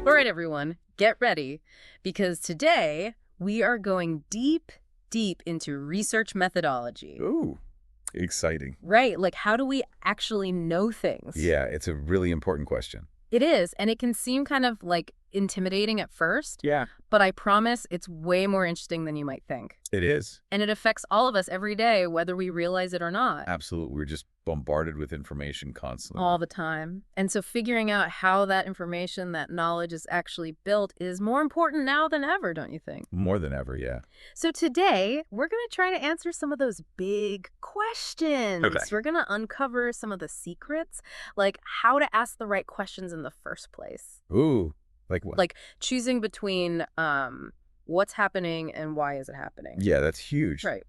All right, everyone, get ready, because today we are going deep, deep into research methodology. Ooh, exciting. Right, like how do we actually know things? Yeah, it's a really important question. It is, and it can seem kind of like intimidating at first, Yeah, but I promise it's way more interesting than you might think. it is. And it affects all of us every day, whether we realize it or not. Absolutely. We're just bombarded with information constantly. All the time. And so figuring out how that information, that knowledge is actually built is more important now than ever, don't you think? More than ever, yeah. So today, we're going to try to answer some of those big questions. Okay. We're going to uncover some of the secrets, like how to ask the right questions in the first place. Ooh, like what? Like choosing between what's happening and why is it happening. Yeah, that's huge. Right.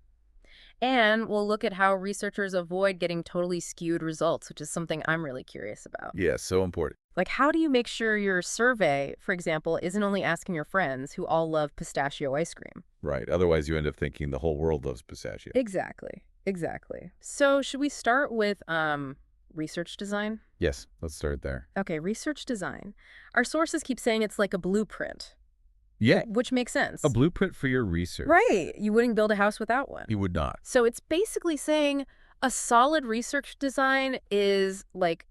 And we'll look at how researchers avoid getting totally skewed results, which is something I'm really curious about. Yeah, so important. Like, how do you make sure your survey, for example, isn't only asking your friends who all love pistachio ice cream? Right. Otherwise, you end up thinking the whole world loves pistachio. Exactly. Exactly. So should we start with research design? Yes, let's start there. Okay, research design. Our sources keep saying it's like a blueprint, Yeah, which makes sense. a blueprint for your research. Right. You wouldn't build a house without one. You would not. So it's basically saying a solid research design is like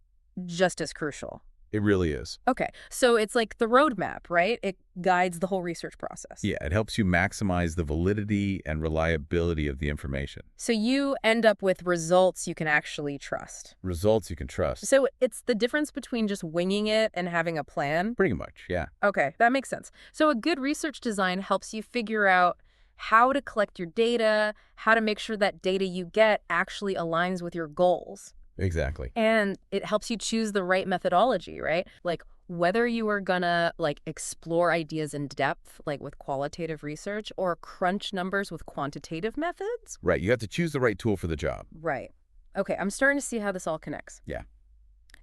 just as crucial. It really is. Okay, so it's like the roadmap, right? It guides the whole research process. Yeah, it helps you maximize the validity and reliability of the information. So you end up with results you can actually trust. Results you can trust. So it's the difference between just winging it and having a plan? Pretty much, yeah. Okay, that makes sense. So a good research design helps you figure out how to collect your data, how to make sure that data you get actually aligns with your goals. Exactly. And it helps you choose the right methodology, right? Like whether you are gonna like explore ideas in depth, like with qualitative research, or crunch numbers with quantitative methods. Right, you have to choose the right tool for the job. Right. Okay, I'm starting to see how this all connects. Yeah.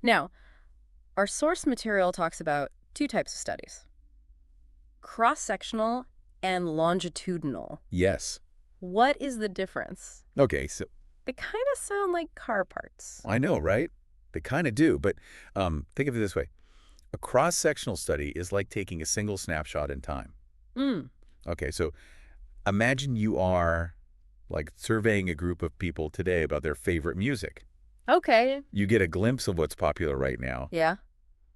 Now, our source material talks about two types of studies: cross-sectional and longitudinal. Yes. What is the difference? Okay, so They kind of sound like car parts. I know, right? They kind of do, but think of it this way. A cross-sectional study is like taking a single snapshot in time. Mm. Okay, so imagine you are like surveying a group of people today about their favorite music. Okay. You get a glimpse of what's popular right now, Yeah.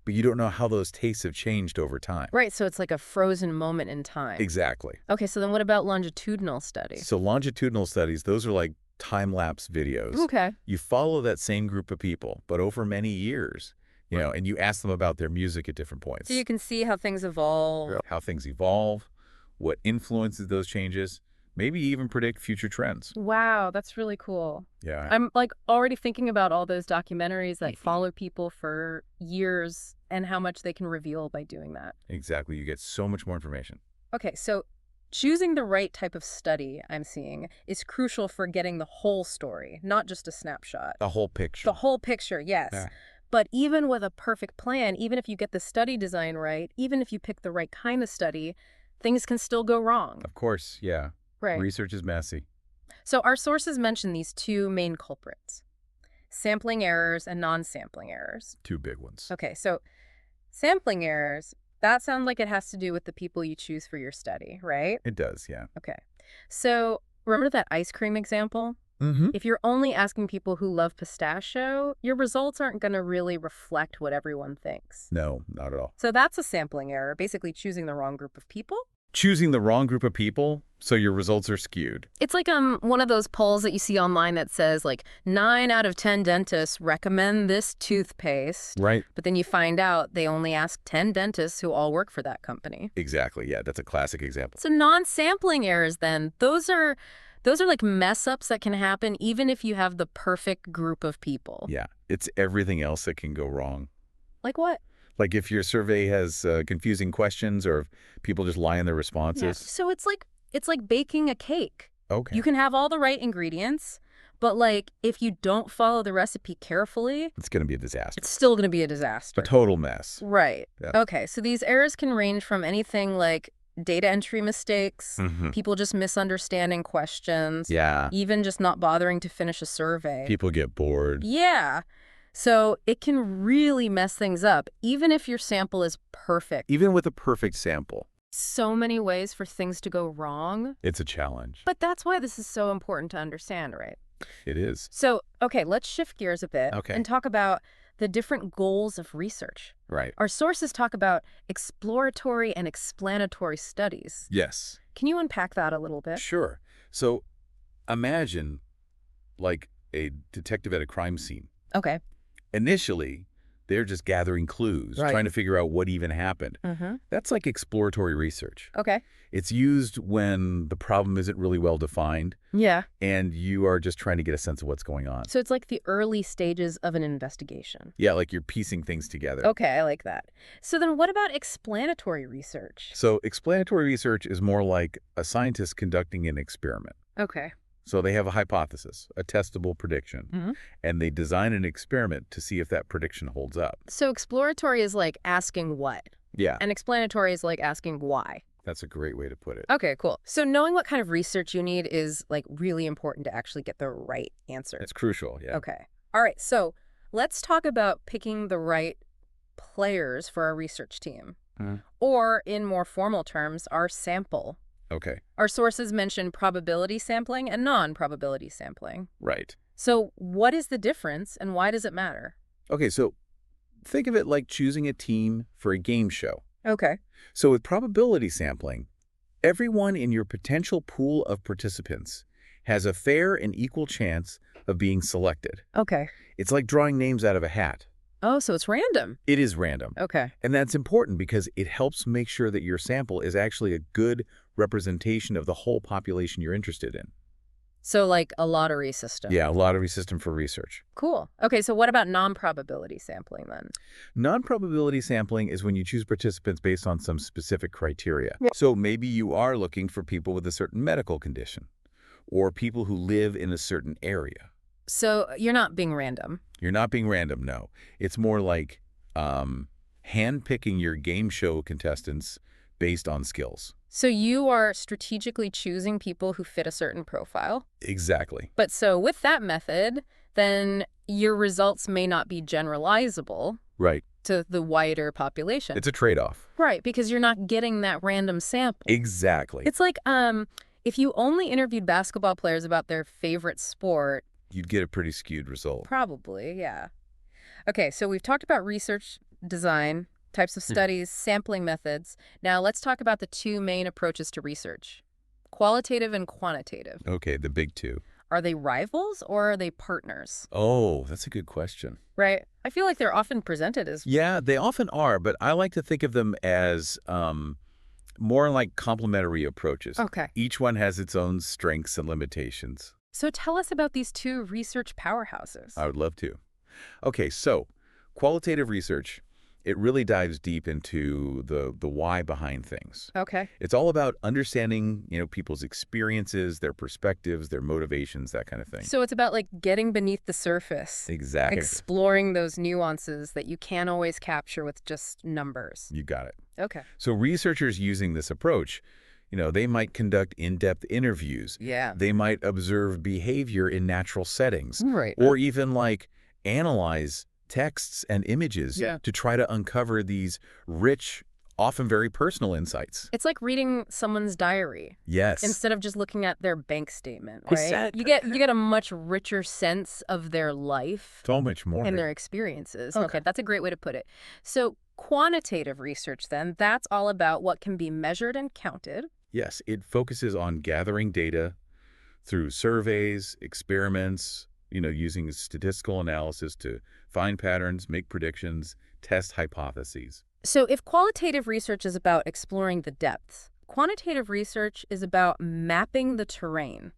but you don't know how those tastes have changed over time. Right, so it's like a frozen moment in time. Exactly. Okay, so then what about longitudinal studies? So longitudinal studies, those are like time-lapse videos. Okay. You follow that same group of people, but over many years, and you ask them about their music at different points. So you can see how things evolve. How things evolve, what influences those changes, maybe even predict future trends. Wow, that's really cool. Yeah. I'm like already thinking about all those documentaries that follow people for years and how much they can reveal by doing that. Exactly. You get so much more information. Okay, so choosing the right type of study, I'm seeing, is crucial for getting the whole story, not just a snapshot. The whole picture. The whole picture, yes. Yeah. But even with a perfect plan, even if you get the study design right, even if you pick the right kind of study, things can still go wrong. Of course, yeah. Right. Research is messy. So our sources mention these two main culprits: sampling errors and non-sampling errors. Two big ones. Okay, so sampling errors, that sounds like it has to do with the people you choose for your study, right? It does, yeah. Okay. So remember that ice cream example? Mm-hmm. If you're only asking people who love pistachio, your results aren't going to really reflect what everyone thinks. No, not at all. So that's a sampling error, basically choosing the wrong group of people. Choosing the wrong group of people, so your results are skewed. It's like one of those polls that you see online that says like 9 out of 10 dentists recommend this toothpaste. Right. But then you find out they only asked 10 dentists who all work for that company. Exactly, yeah. That's a classic example. So non-sampling errors then, those are like mess-ups that can happen even if you have the perfect group of people. Yeah, it's everything else that can go wrong. Like what? Like if your survey has confusing questions or if people just lie in their responses. Yeah. So it's like baking a cake. Okay. You can have all the right ingredients, but like if you don't follow the recipe carefully, It's going to be a disaster. it's still going to be a disaster. A total mess. Right. Yeah. Okay, so these errors can range from anything like data entry mistakes, Mm-hmm. people just misunderstanding questions, Yeah. even just not bothering to finish a survey. People get bored. Yeah. So it can really mess things up, even if your sample is perfect. Even with a perfect sample, So many ways for things to go wrong. it's a challenge. But that's why this is so important to understand, right? It is. So, okay, let's shift gears a bit Okay. and talk about the different goals of research. Right. Our sources talk about exploratory and explanatory studies. Yes. Can you unpack that a little bit? Sure. So imagine like a detective at a crime scene. Okay. Initially, they're just gathering clues, Right. trying to figure out what even happened. Mm-hmm. That's like exploratory research. Okay. It's used when the problem isn't really well defined Yeah. and you are just trying to get a sense of what's going on. So it's like the early stages of an investigation. Yeah, like you're piecing things together. Okay, I like that. So then what about explanatory research? So explanatory research is more like a scientist conducting an experiment. Okay. So they have a hypothesis, a testable prediction, Mm-hmm. and they design an experiment to see if that prediction holds up. So exploratory is like asking what, Yeah, and explanatory is like asking why. that's a great way to put it. Okay, cool. So knowing what kind of research you need is like really important to actually get the right answer. It's crucial, yeah. Okay. All right, so let's talk about picking the right players for our research team. Mhm. Or, in more formal terms, our sample. Okay, Our sources mention probability sampling and non-probability sampling. right. So what is the difference and why does it matter? Okay, so think of it like choosing a team for a game show. Okay. So with probability sampling, everyone in your potential pool of participants has a fair and equal chance of being selected. Okay. It's like drawing names out of a hat. Oh, so it's random. It is random. Okay. And that's important because it helps make sure that your sample is actually a good representation of the whole population you're interested in. So like a lottery system. Yeah, a lottery system for research. Cool. Okay, so what about non-probability sampling then? Non-probability sampling is when you choose participants based on some specific criteria. Yeah. So maybe you are looking for people with a certain medical condition or people who live in a certain area. So you're not being random. You're not being random, no. It's more like handpicking your game show contestants based on skills. So you are strategically choosing people who fit a certain profile. Exactly. But so with that method, then your results may not be generalizable Right. to the wider population. It's a trade-off. Right, because you're not getting that random sample. Exactly. It's like if you only interviewed basketball players about their favorite sport, You'd get a pretty skewed result. probably, yeah. Okay, so we've talked about research design, types of studies, sampling methods. Now let's talk about the two main approaches to research, qualitative and quantitative. Okay, the big two. Are they rivals or are they partners? Oh, that's a good question. Right? I feel like they're often presented as... Yeah, they often are, but I like to think of them as more like complementary approaches. Okay. Each one has its own strengths and limitations. So tell us about these two research powerhouses. I would love to. Okay, so qualitative research, it really dives deep into the why behind things. Okay. It's all about understanding, people's experiences, their perspectives, their motivations, that kind of thing. So it's about like getting beneath the surface, Exactly. exploring those nuances that you can't always capture with just numbers. You got it. Okay. So researchers using this approach, they might conduct in-depth interviews. Yeah. They might observe behavior in natural settings. Right. Or even like analyze texts and images Yeah. to try to uncover these rich, often very personal insights. It's like reading someone's diary Yes. instead of just looking at their bank statement, right? Exactly. You get a much richer sense of their life So much more. and their experiences. Okay. Okay, that's a great way to put it. So quantitative research then, that's all about what can be measured and counted. Yes, it focuses on gathering data through surveys, experiments, using statistical analysis to find patterns, make predictions, test hypotheses. So if qualitative research is about exploring the depths, quantitative research is about mapping the terrain.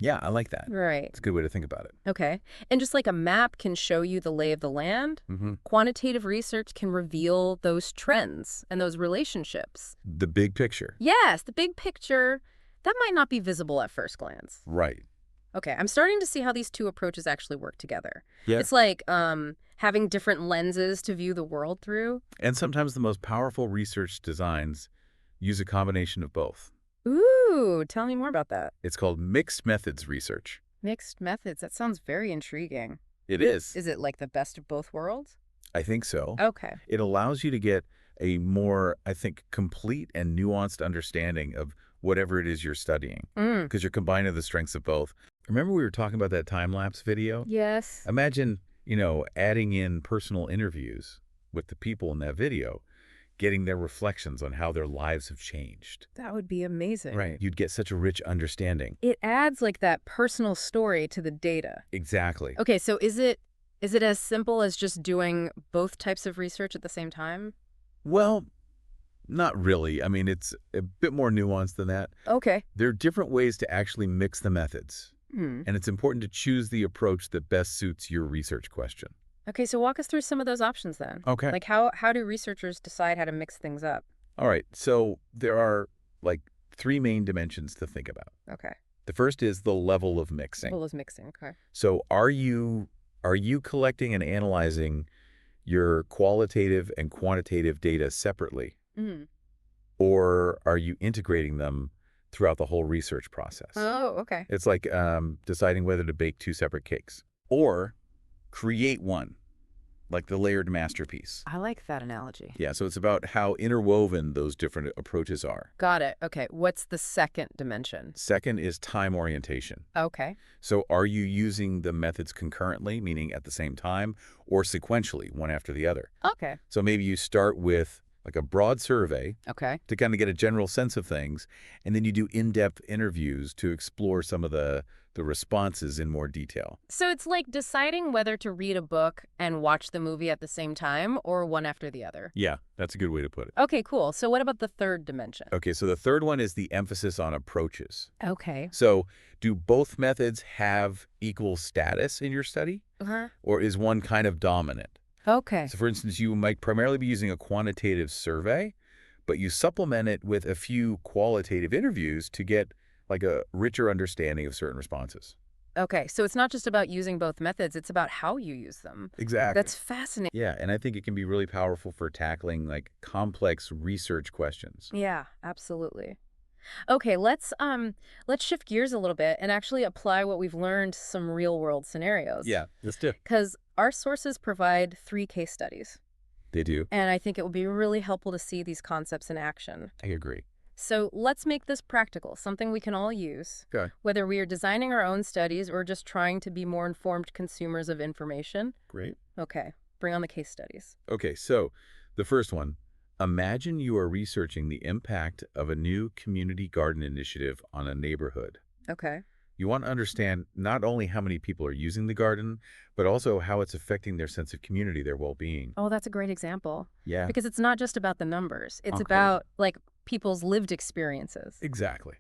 Yeah, I like that. Right. It's a good way to think about it. Okay. And just like a map can show you the lay of the land, Mm-hmm. quantitative research can reveal those trends and those relationships. The big picture. Yes, the big picture, that might not be visible at first glance. Right. Okay, I'm starting to see how these two approaches actually work together. Yeah. It's like having different lenses to view the world through. And sometimes the most powerful research designs use a combination of both. Ooh, tell me more about that. It's called mixed methods research. Mixed methods, that sounds very intriguing. It is. Is it like the best of both worlds? I think so. Okay. It allows you to get a more, I think, complete and nuanced understanding of whatever it is you're studying Mm. because you're combining the strengths of both. Remember we were talking about that time-lapse video? Yes. Imagine, adding in personal interviews with the people in that video, getting their reflections on how their lives have changed. That would be amazing. Right. You'd get such a rich understanding. It adds like that personal story to the data. Exactly. Okay, so is it as simple as just doing both types of research at the same time? Well, not really. I mean, it's a bit more nuanced than that. Okay. There are different ways to actually mix the methods, Hmm. and it's important to choose the approach that best suits your research question. Okay, so walk us through some of those options then. Okay. Like how do researchers decide how to mix things up? All right. So there are like three main dimensions to think about. Okay. The first is the level of mixing. Well, is mixing. Okay. So are you collecting and analyzing your qualitative and quantitative data separately, Mm. or are you integrating them throughout the whole research process? Oh, okay. It's like deciding whether to bake two separate cakes or create one, like the layered masterpiece. I like that analogy. Yeah, so it's about how interwoven those different approaches are. Got it. Okay. What's the second dimension? Second is time orientation. Okay. So are you using the methods concurrently, meaning at the same time, or sequentially, one after the other? Okay. So maybe you start with like a broad survey Okay. to kind of get a general sense of things, and then you do in-depth interviews to explore some of the responses in more detail. So it's like deciding whether to read a book and watch the movie at the same time or one after the other. Yeah, that's a good way to put it. Okay, cool. So what about the third dimension? Okay, so the third one is the emphasis on approaches. Okay. So do both methods have equal status in your study, Uh-huh. or is one kind of dominant? Okay. So for instance, you might primarily be using a quantitative survey, but you supplement it with a few qualitative interviews to get like a richer understanding of certain responses. Okay, so it's not just about using both methods, it's about how you use them. Exactly. That's fascinating. Yeah, and I think it can be really powerful for tackling like complex research questions. Yeah, absolutely. Okay, let's shift gears a little bit and actually apply what we've learned to some real-world scenarios. Yeah, let's do. Because our sources provide 3 case studies, They do. and I think it would be really helpful to see these concepts in action. I agree. So let's make this practical, something we can all use, Okay. whether we are designing our own studies or just trying to be more informed consumers of information. Great. Okay, bring on the case studies. Okay, so the first one, imagine you are researching the impact of a new community garden initiative on a neighborhood. Okay. You want to understand not only how many people are using the garden, but also how it's affecting their sense of community, their well-being. Oh, that's a great example. Yeah, Because it's not just about the numbers. It's Okay. about, like, people's lived experiences. exactly.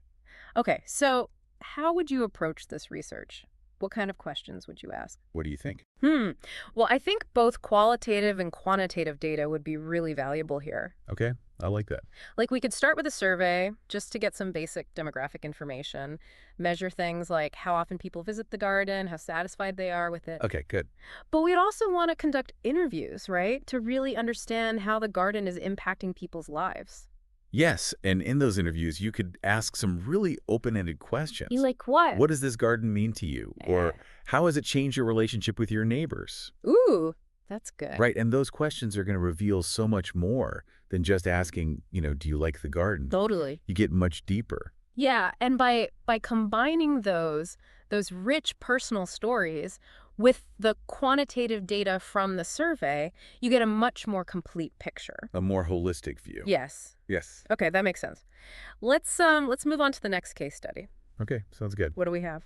Okay, so how would you approach this research? What kind of questions would you ask? What do you think? Well, I think both qualitative and quantitative data would be really valuable here. Okay, I like that. Like, we could start with a survey just to get some basic demographic information, measure things like how often people visit the garden, how satisfied they are with it. Okay, good. But we'd also want to conduct interviews, right? To really understand how the garden is impacting people's lives. Yes, and in those interviews, you could ask some really open-ended questions. You like what? What does this garden mean to you? Or how has it changed your relationship with your neighbors? Ooh, that's good. Right, and those questions are going to reveal so much more than just asking, do you like the garden? Totally. You get much deeper. Yeah, and by combining those rich personal stories with the quantitative data from the survey, you get a much more complete picture. A more holistic view. Yes. Yes. Okay, that makes sense. Let's move on to the next case study. Okay, sounds good. What do we have?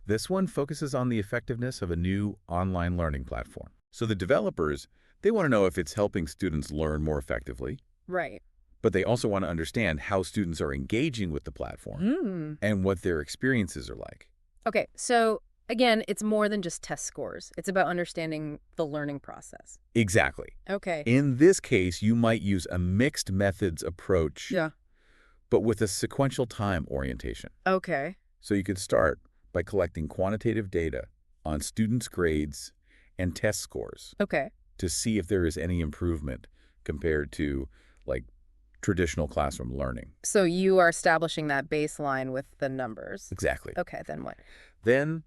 This one focuses on the effectiveness of a new online learning platform. So the developers, they want to know if it's helping students learn more effectively, Right. but they also want to understand how students are engaging with the platform and what their experiences are like. Okay, so again, it's more than just test scores. It's about understanding the learning process. Exactly. Okay. In this case, you might use a mixed methods approach, Yeah. but with a sequential time orientation. Okay. So you could start by collecting quantitative data on students' grades and test scores Okay. to see if there is any improvement compared to like traditional classroom learning. So you are establishing that baseline with the numbers. Exactly. Okay, then what? Then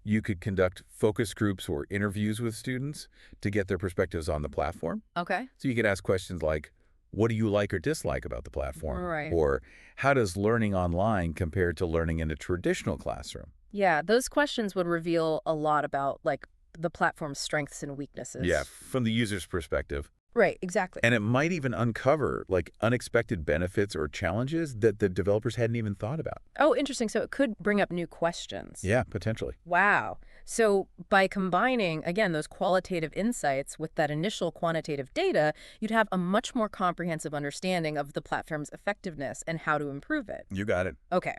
You could conduct focus groups or interviews with students to get their perspectives on the platform. Okay. So you could ask questions like, what do you like or dislike about the platform? Right. Or how does learning online compare to learning in a traditional classroom? Yeah, those questions would reveal a lot about, like, the platform's strengths and Yeah, weaknesses. from the user's perspective. Right, exactly. And it might even uncover like unexpected benefits or challenges that the developers hadn't even thought about. Oh, interesting. So it could bring up new questions. Yeah, potentially. Wow. So by combining, again, those qualitative insights with that initial quantitative data, you'd have a much more comprehensive understanding of the platform's effectiveness and how to improve it. You got it. Okay.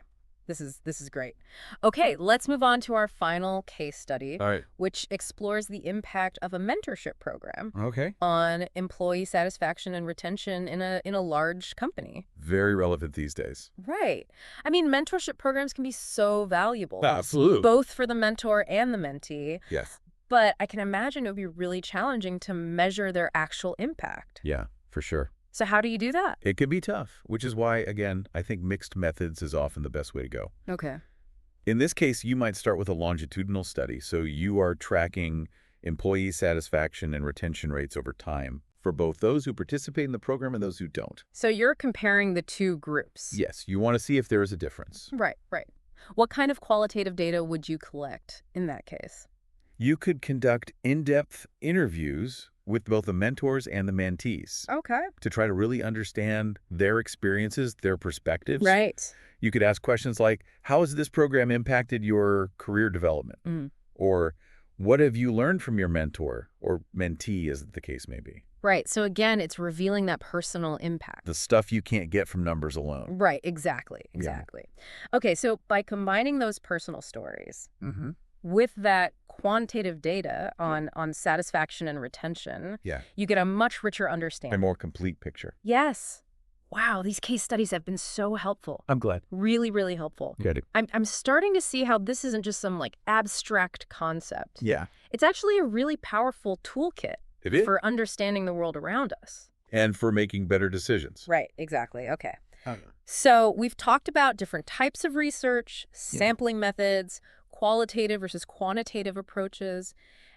This is great. Okay, let's move on to our final case study, All right. which explores the impact of a mentorship program Okay. on employee satisfaction and retention in a large company. Very relevant these days. Right. I mean, mentorship programs can be so valuable, Absolutely. both for the mentor and the mentee, Yes. but I can imagine it would be really challenging to measure their actual impact. Yeah, for sure. So how do you do that? It can be tough, which is why, again, I think mixed methods is often the best way to go. Okay. In this case, you might start with a longitudinal study. So you are tracking employee satisfaction and retention rates over time for both those who participate in the program and those who don't. So you're comparing the two groups. Yes, you want to see if there is a difference. Right, right. What kind of qualitative data would you collect in that case? You could conduct in-depth interviews with both the mentors and the mentees Okay. to try to really understand their experiences, their perspectives. Right. You could ask questions like, how has this program impacted your career development? Mm. Or what have you learned from your mentor or mentee, as the case may be? Right. So again, it's revealing that personal impact. The stuff you can't get from numbers alone. Right. Exactly. Yeah. Exactly. Okay. So by combining those personal stories Mm-hmm. with that quantitative data on satisfaction and retention, Yeah, you get a much richer a understanding. more complete picture. Yes. Wow, these case studies have been so helpful. I'm glad. Really, really helpful. Good. I'm starting to see how this isn't just some like abstract concept. Yeah. It's actually a really powerful toolkit It is. for understanding the world around us. And for making better decisions. Right, exactly. Okay. So we've talked about different types of research, sampling methods, qualitative versus quantitative approaches,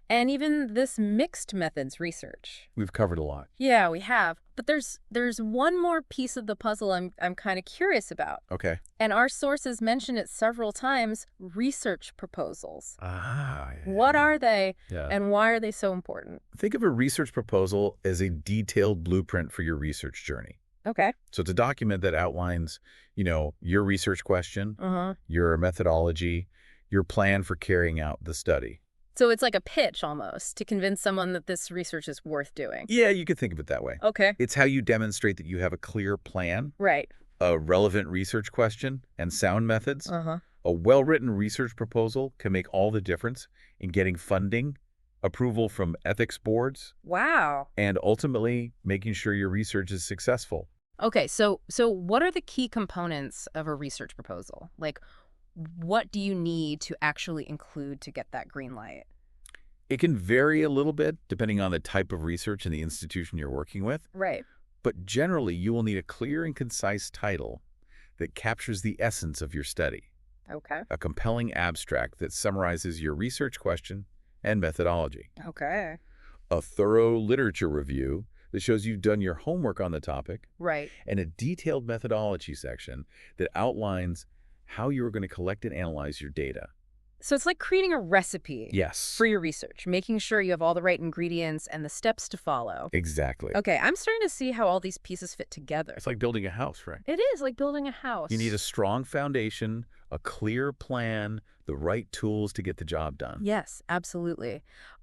and even this mixed methods research. We've covered a lot. Yeah, we have. But there's one more piece of the puzzle I'm kind of curious about. Okay. And our sources mention it several times, research proposals. Ah. What are they Yeah. and why are they so important? Think of a research proposal as a detailed blueprint for your research journey. Okay. So it's a document that outlines, your research question, Uh-huh. your methodology, your plan for carrying out the study. So it's like a pitch almost to convince someone that this research is worth doing. Yeah, you could think of it that way. Okay. It's how you demonstrate that you have a clear plan, Right. a relevant research question, and sound methods. Uh-huh. A well-written research proposal can make all the difference in getting funding, approval from ethics boards, Wow. and ultimately making sure your research is successful. Okay, so what are the key components of a research proposal? Like, what do you need to actually include to get that green light? It can vary a little bit depending on the type of research and the institution you're working with, Right. but generally you will need a clear and concise title that captures the essence of your study, Okay. a compelling abstract that summarizes your research question and methodology, Okay. a thorough literature review that shows you've done your homework on the topic, Right. and a detailed methodology section that outlines how you are going to collect and analyze your data. So it's like creating a recipe Yes. for your research, making sure you have all the right ingredients and the steps to follow. Exactly. Okay, I'm starting to see how all these pieces fit together. It's like building a house, right? It is like building a house. You need a strong foundation, a clear plan, the right tools to get the job done. Yes, absolutely.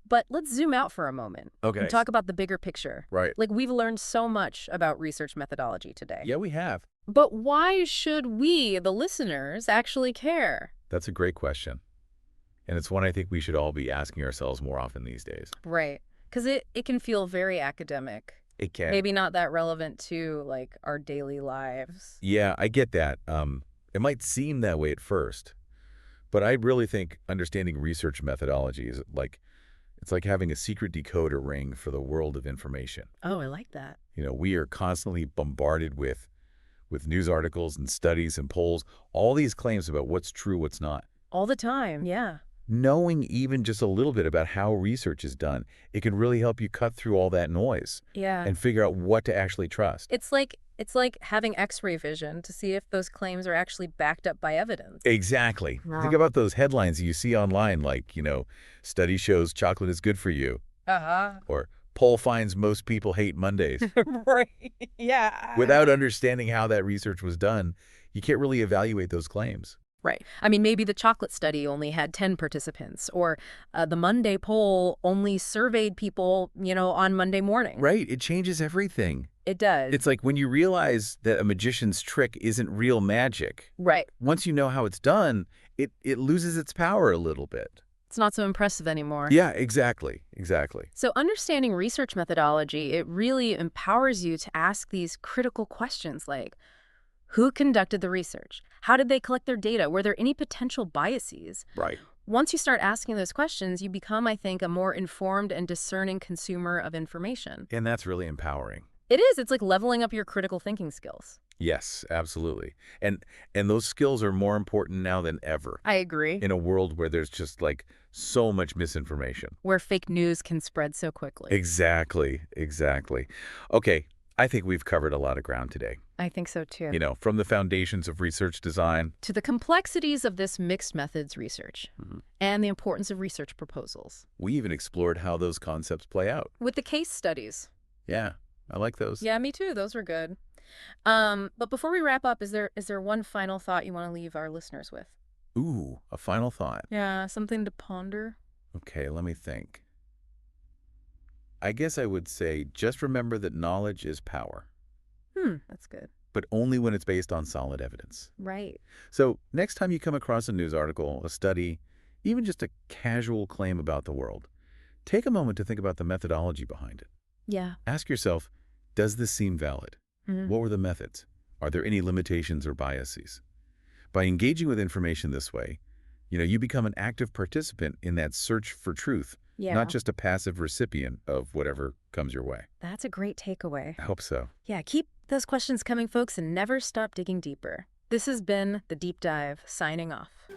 But let's zoom out for a moment Okay. and talk about the bigger picture. Right. Like, we've learned so much about research methodology today. Yeah, we have. But why should we, the listeners, actually care? That's a great question. And it's one I think we should all be asking ourselves more often these days. Right. Because it can feel very academic. It can. Maybe not that relevant to, like, our daily lives. Yeah, I get that. It might seem that way at first, but I really think understanding research methodology is it's like having a secret decoder ring for the world of information. Oh, I like that. We are constantly bombarded with news articles and studies and polls, all these claims about what's true, what's not. All the time, yeah. Knowing even just a little bit about how research is done, it can really help you cut through all that noise Yeah. and figure out what to actually trust. It's like having X-ray vision to see if those claims are actually backed up by evidence. Exactly. Think about those headlines you see online like, study shows chocolate is good for you, Uh-huh. or poll finds most people hate Mondays. Right. Yeah. Without understanding how that research was done, you can't really evaluate those claims. Right. I mean, maybe the chocolate study only had 10 participants, or the Monday poll only surveyed people, on Monday morning. Right. It changes everything. It does. It's like when you realize that a magician's trick isn't real magic. Right. Once you know how it's done, it loses its power a little bit. It's not so impressive anymore. Yeah, exactly. Exactly. So understanding research methodology, it really empowers you to ask these critical questions like, who conducted the research? How did they collect their data? Were there any potential biases? Right. Once you start asking those questions, you become, I think, a more informed and discerning consumer of information. And that's really empowering. It is. It's like leveling up your critical thinking skills. Yes, absolutely. And those skills are more important now than ever I agree. in a world where there's just like so much misinformation. Where fake news can spread so quickly. Exactly, exactly. Okay, I think we've covered a lot of ground today. I think so too. From the foundations of research design. To the complexities of this mixed methods research Mhm. and the importance of research proposals. We even explored how those concepts play out. With the case studies. Yeah, I like those. Yeah, me too. Those were good. But before we wrap up, is there one final thought you want to leave our listeners with? Ooh, a final thought. Yeah, something to ponder. Okay, let me think. I guess I would say just remember that knowledge is power, That's good. but only when it's based on solid evidence. Right. So next time you come across a news article, a study, even just a casual claim about the world, take a moment to think about the methodology behind it. Yeah. Ask yourself, does this seem valid? Mhm. What were the methods? Are there any limitations or biases? By engaging with information this way, you become an active participant in that search for truth, Yeah. not just a passive recipient of whatever comes your way. That's a great takeaway. I hope so. Yeah, keep those questions coming, folks, and never stop digging deeper. This has been The Deep Dive, signing off.